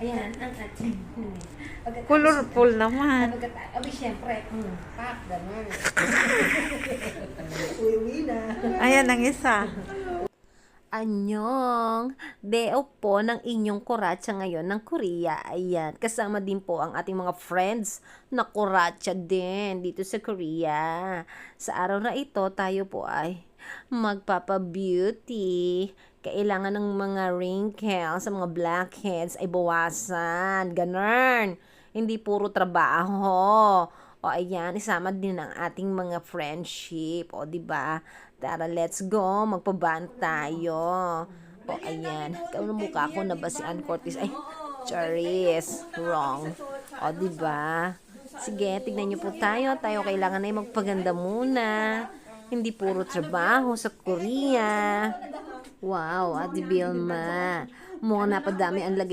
Ayan, ang ating. Colorful naman. Abi, syempre. Pak, gano'n. Uwi na. Ayan ang isa. Anyong, deo po ng inyong kuratsa ngayon ng Korea. Ayan, kasama din po ang ating mga friends na kuratsa din dito sa Korea. Sa araw na ito, tayo po ay magpapa-beauty. Kailangan ng mga wrinkles, sa mga blackheads ay bawasan. Ganun. Hindi puro trabaho. O ayan, isama din ang ating mga friendship. O, di ba? Tara, let's go. Magpaban tayo. O, ayan. Kaunang mukha ko na ba si Ann Curtis? Ay, Charis. Wrong. O, di ba? Sige, tignan niyo po tayo. Tayo kailangan ay magpaganda muna. Hindi puro trabaho sa Korea. Wow, Ate Vilma. Mukhang napadami ang lagay